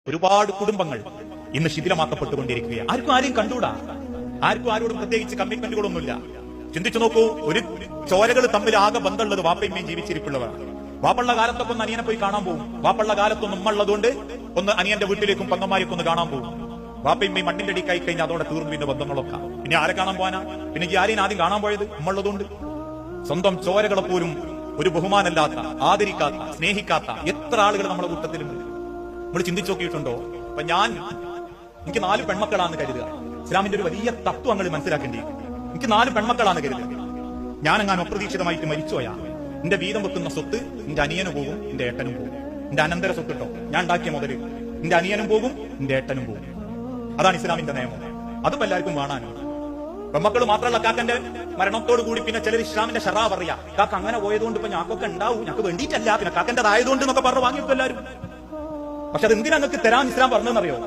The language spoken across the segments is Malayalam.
ഒരുപാട് കുടുംബങ്ങൾ ഇന്ന് ശിഥിലമാക്കപ്പെട്ടുകൊണ്ടിരിക്കുകയാണ്. ആർക്കും ആരെയും കണ്ടൂടാ, ആർക്കും ആരോടും പ്രത്യേകിച്ച് കമ്മിറ്റ്മെന്റുകളൊന്നുമില്ല. ചിന്തിച്ചു നോക്കൂ, ഒരു ചോരകൾ തമ്മിൽ ആകെ ബന്ധമുള്ളത് വാപ്പയമ്മയും ജീവിച്ചിരിപ്പുള്ളവരാണ്. വാപ്പുള്ള കാലത്തൊക്കെ ഒന്ന് അനിയനെ പോയി കാണാൻ പോകും. വാപ്പുള്ള കാലത്തൊന്നും ഉമ്മ ഉള്ളതുകൊണ്ട് ഒന്ന് അനിയന്റെ വീട്ടിലേക്കും പങ്ങന്മാരൊക്കെ ഒന്ന് കാണാൻ പോകും. വാപ്പയമ്മയും മണ്ണിന്റെ അടിക്കായി കഴിഞ്ഞാൽ അതോടെ തീർന്നു പിന്നെ ബന്ധങ്ങളൊക്കെ. പിന്നെ ആരെ കാണാൻ പോകാനാ? പിന്നെ ആരെയും ആദ്യം കാണാൻ പോയത് ഉമ്മ ഉള്ളതുകൊണ്ട്. സ്വന്തം ചോരകളെ പോലും ഒരു ബഹുമാനമില്ലാത്ത, ആദരിക്കാത്ത, സ്നേഹിക്കാത്ത എത്ര ആളുകൾ നമ്മുടെ കൂട്ടത്തിലുണ്ട്. നമ്മൾ ചിന്തിച്ചു നോക്കിയിട്ടുണ്ടോ? അപ്പൊ എനിക്ക് 4 പെൺമക്കളാന്ന് കരുതുക. ഇസ്ലാമിന്റെ ഒരു വലിയ തത്വങ്ങൾ മനസ്സിലാക്കേണ്ടി. എനിക്ക് 4 പെൺമക്കളാണ് കരുതുക. ഞാനെങ്ങാനും അപ്രതീക്ഷിതമായിട്ട് മരിച്ചുപോയാ എന്റെ വീതം വെക്കുന്ന സ്വത്ത് എന്റെ അനിയനും പോകും, എന്റെ ഏട്ടനും പോകും. എന്റെ അനന്തര സ്വത്ത് കേട്ടോ, ഞാൻ ഉണ്ടാക്കിയ മുതല് എന്റെ അനിയനും പോകും, എന്റെ ഏട്ടനും പോകും. അതാണ് ഇസ്ലാമിന്റെ നിയമം. അതും എല്ലാവർക്കും കാണാനും. പെൺമക്കൾ മാത്രമല്ല, കാക്കന്റെ മരണത്തോടു കൂടി പിന്നെ ചിലർ ഇസ്ലാമിന്റെ ഷറാ പറയാ, കാക്ക അങ്ങനെ പോയതുകൊണ്ട് ഇപ്പൊ ഞങ്ങൾക്കൊക്കെ ഉണ്ടാവും, ഞങ്ങൾക്ക് വേണ്ടിയിട്ടല്ല, പിന്നെ കാക്കന്റേതായതുകൊണ്ട് എന്നൊക്കെ പറഞ്ഞു വാങ്ങിയിട്ടു എല്ലാവരും. പക്ഷെ അത് എന്തിനാ നിങ്ങൾക്ക് തരാൻ ഇസ്ലാം പറഞ്ഞെന്നറിയോ?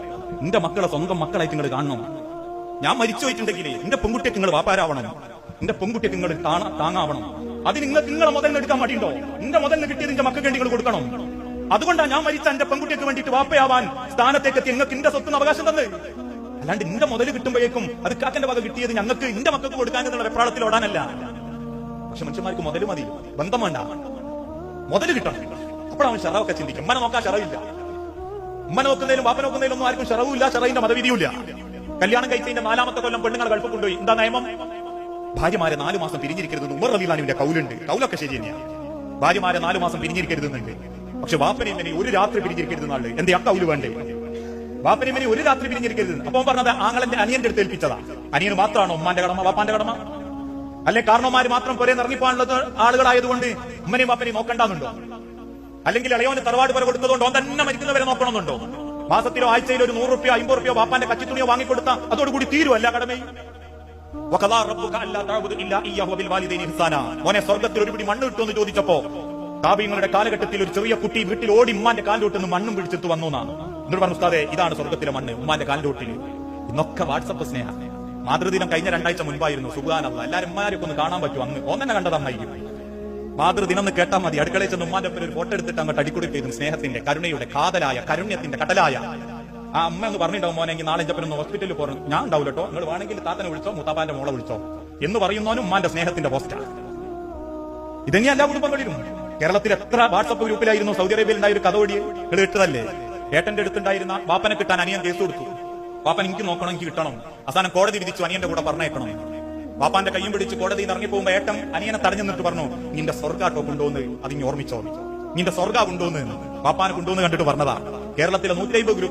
എന്റെ മക്കളെ സ്വന്തം മക്കളായിട്ട് നിങ്ങൾ കാണണം. ഞാൻ മരിച്ചു പോയിട്ടുണ്ടെങ്കിൽ എന്റെ പെൺകുട്ടിയൊക്കെ നിങ്ങൾ വാപ്പാരാവണം, എന്റെ പെൺകുട്ടിയൊക്കെ നിങ്ങൾ താങ്ങാവണം. അത് നിങ്ങൾക്ക് നിങ്ങളെ മുതലിന് എടുക്കാൻ മടിയുണ്ടോ? എന്റെ മുതലിന് കിട്ടിയത് എന്റെ മക്കൾക്ക് വേണ്ടി നിങ്ങൾ കൊടുക്കണം. അതുകൊണ്ടാണ് ഞാൻ മരിച്ച എന്റെ പെൺകുട്ടിയൊക്കെ വേണ്ടിയിട്ട് വാപ്പയാവാൻ സ്ഥാനത്തേക്ക് എത്തി നിങ്ങൾക്ക് എന്റെ സ്വത്തിന് അവകാശം തന്നെ. അല്ലാണ്ട് എന്റെ മുതൽ കിട്ടുമ്പോഴേക്കും അത് കാക്കന്റെ വക കിട്ടിയത് ഞങ്ങൾക്ക് എന്റെ മക്കൾക്ക് കൊടുക്കാൻ എന്നുള്ള വെപ്രാളത്തിൽ ഓടാനല്ല. പക്ഷെ മനുഷ്യന്മാർക്ക് മുതൽ മതി, ബന്ധം വേണ്ട, മുതൽ കിട്ടണം. അപ്പോഴാണ് ഷറവൊക്കെ ചിന്തിക്കും. ഉമ്മനെ നോക്കാൻ ഷറവില്ല. ഉമ്മ നോക്കുന്നതിലും വാപ്പ നോക്കുന്നതിലും ഒന്നും ആർക്കും ഷറവുമില്ല, ഷറവിന്റെ മതവിധിയുമില്ല. കല്യാണം കഴിച്ചതിന്റെ 4ാമത്തെ കൊല്ലം പെണ്ണുങ്ങൾ ഗൾഫ് കൊണ്ടുപോയി. എന്താ നിയമം? ഭാര്യമാരെ 4 മാസം പിരിഞ്ഞിരിക്കരുത്. ഉമർ റളിയല്ലാഹുവിന്റെ കൗലുണ്ട്. കൗലൊക്കെ ശരി തന്നെയാണ്. ഭാര്യമാരെ 4 മാസം പിരിഞ്ഞിരിക്കരുതെന്നുണ്ട്. പക്ഷെ വാപ്പനെയും ഇവനെ ഒരു രാത്രി പിരിഞ്ഞിരിക്കരുത് എന്നാള്. എന്തേ ആ കൗല് വേണ്ടേ? വാപ്പനെയും ഇവനെ ഒരു രാത്രി പിരിഞ്ഞിരിക്കരുത്. അപ്പൊ പറഞ്ഞത് ആങ്ങളന്റെ അനിയന്റെ അടുത്ത് ഏൽപ്പിച്ചതാ. അനിയന് മാത്രമാണോ ഉമ്മാന്റെ കടമ, വാപ്പാന്റെ കടമ? അല്ലെ കാരണവന്മാര് മാത്രം പുരേ ഇറങ്ങിപ്പോകാനുള്ള ആളുകളായതുകൊണ്ട് ഉമ്മനെയും വാപ്പനെയും നോക്കണ്ടെന്നുണ്ടോ? അല്ലെങ്കിൽ ഇളയോന് തറവാട് പുര കൊടുത്തതുകൊണ്ട് ഓൻ തന്നെ മരിക്കുന്നവരെ നോക്കണമെന്നുണ്ടോ? മാസത്തിലോ ആഴ്ചയിലോ ഒരു 100 റുപ്യോ 50 റുപ്യോ വാപ്പാന്റെ കച്ചിത്തുണിയോ വാങ്ങിക്കൊടുത്ത അതോടുകൂടി തീരുവല്ല കടമയും. മോനെ സ്വർഗത്തിൽ ഒരു പിടി മണ്ണ് കിട്ടുമെന്ന് ചോദിച്ചപ്പോ താബീങ്ങളുടെ കാലഘട്ടത്തിൽ ഒരു ചെറിയ കുട്ടി വീട്ടിൽ ഓടി ഉമ്മാന്റെ കാലിലോട്ട് മണ്ണും പിടിച്ചെടുത്ത് വന്നു എന്നാണ്. എന്നിട്ട് പറഞ്ഞു, ഉസ്താദേ ഇതാണ് സ്വർഗത്തിലെ മണ്ണ് ഉമ്മാന്റെ കാലിലോട്ടിൽ. ഇന്നൊക്കെ വാട്സപ്പ് സ്നേഹം. മാതൃദിനം കഴിഞ്ഞ 2 ആഴ്ച മുൻപായിരുന്നു. സുബ്ഹാനല്ലാഹ്, എല്ലാരും ഉമ്മാരൊക്കെ ഒന്ന് കാണാൻ പറ്റും. അന്ന് ഓന്നെ കണ്ടതമ്മായിരിക്കും. മാതൃദിനം എന്ന് കേട്ടാൽ മതി. അടുക്കളയിൽ ചെന്ന് ഉമ്മാന്റെ ഒപ്പം ഒരു ഫോട്ടോ എടുത്തിട്ട് അങ്ങോട്ട് അടിക്കൊടുക്കും. സ്നേഹത്തിന്റെ, കരുണയുടെ, കാതലായ, കാരുണ്യത്തിന്റെ കടലായ ആ അമ്മ എന്ന് പറഞ്ഞിട്ടുണ്ടാവും, മോനെങ്കിൽ നാളെ ഒന്ന് ഹോസ്പിറ്റലിൽ പോകണം. ഞാൻ ഉണ്ടാവില്ല കേട്ടോ, നിങ്ങൾ വേണമെങ്കിൽ താത്തനെ വിളിച്ചോ, മുത്താപ്പാന്റെ മോളെ വിളിച്ചോ എന്ന് പറയുന്നവനും ഉമ്മാന്റെ സ്നേഹത്തിന്റെ പോസ്റ്റാണ്. ഇതന്നെ എല്ലാ കുടുംബങ്ങളിലും. കേരളത്തിൽ എത്ര വാട്സപ്പ് ഗ്രൂപ്പിലായിരുന്നു സൗദി അറേബ്യയിൽ ഉണ്ടായ ഒരു കഥ ഓടി കേട്ടതല്ലേ? ഏട്ടന്റെ അടുത്തുണ്ടായിരുന്ന വാപ്പനെ കിട്ടാൻ അനിയൻ കേസ് കൊടുത്തു. വാപ്പൻ എനിക്ക് നോക്കണം, എനിക്ക് കിട്ടണം. അവസാനം കോടതി വിധിച്ചു അനിയന്റെ കൂടെ പറഞ്ഞേക്കണം. വാപ്പാന്റെ കയ്യും പിടിച്ച് കോടതിയിൽ ഇറങ്ങി പോകുമ്പോ ഏട്ടൻ അനിയനെ തടഞ്ഞു നിന്നിട്ട് പറഞ്ഞു, നിന്റെ സ്വർഗാട്ടോ കൊണ്ടുവന്ന് അതിന് ഓർമ്മിച്ചോ, നിന്റെ സ്വർഗ കൊണ്ടുവന്ന് വാപ്പാനെ കൊണ്ടുവന്ന് കണ്ടിട്ട് പറഞ്ഞതാ. കേരളത്തിലെ 150 ഗ്രൂപ്പ്